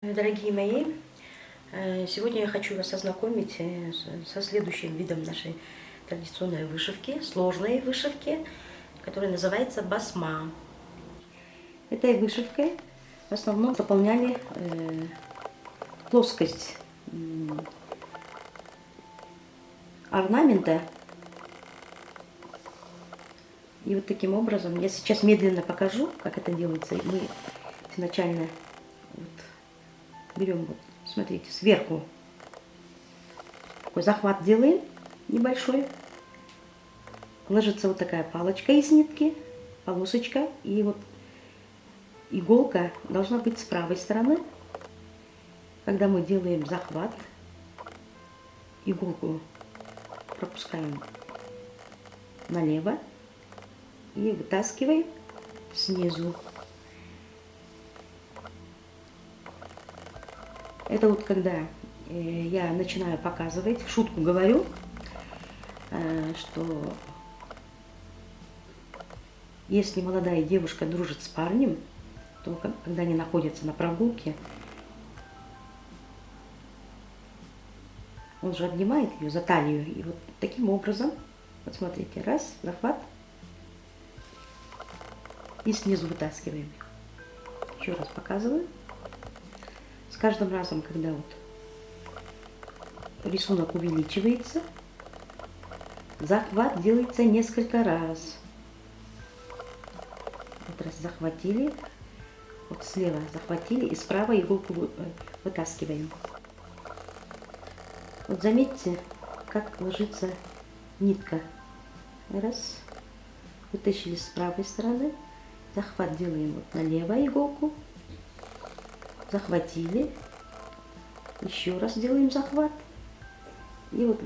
Дорогие мои, сегодня я хочу вас ознакомить со следующим видом нашей традиционной вышивки, сложной вышивки, которая называется басма. Этой вышивкой в основном заполняли плоскость орнамента. И вот таким образом, я сейчас медленно покажу, как это делается. Мы изначально берем, вот, смотрите, сверху такой захват делаем небольшой. Ложится вот такая палочка из нитки, полосочка. И вот иголка должна быть с правой стороны. Когда мы делаем захват, иголку пропускаем налево и вытаскиваем снизу. Это вот когда я начинаю показывать, в шутку говорю, что если молодая девушка дружит с парнем, то когда они находятся на прогулке, он же обнимает ее за талию. И вот таким образом, вот смотрите, раз, захват, и снизу вытаскиваем. Еще раз показываю. С каждым разом, когда вот рисунок увеличивается, захват делается несколько раз. Вот раз захватили, вот слева захватили и справа иголку вытаскиваем. Вот заметьте, как ложится нитка. Раз, вытащили с правой стороны, захват делаем вот налево иголку. Захватили, еще раз делаем захват и вот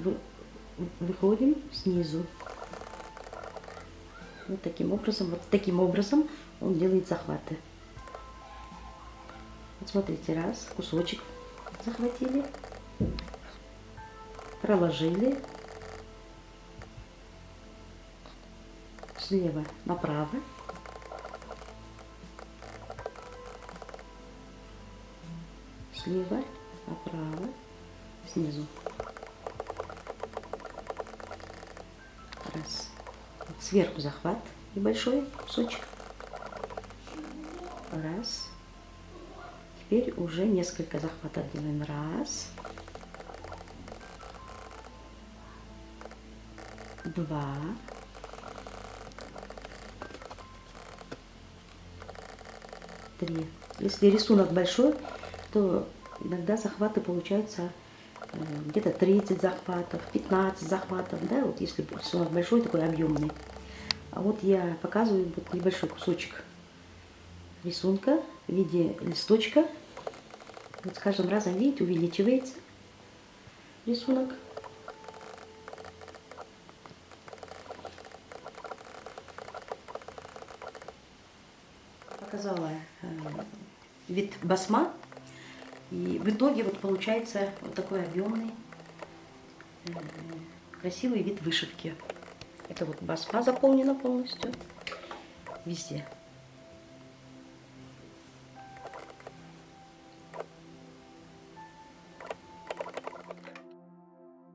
выходим снизу. Вот таким образом он делает захваты. Вот смотрите, раз, кусочек захватили, проложили слева направо. Слева направо, снизу. Раз. Вот сверху захват небольшой кусочек. Раз. Теперь уже несколько захватов делаем. Раз. Два. Три. Если рисунок большой, то иногда захваты получаются где-то 30 захватов, 15 захватов, да, вот если рисунок большой, такой объемный. А вот я показываю вот небольшой кусочек рисунка в виде листочка. Вот с каждым разом, видите, увеличивается рисунок. Показала вид басма. И в итоге вот получается вот такой объемный, красивый вид вышивки. Это вот басма заполнена полностью везде.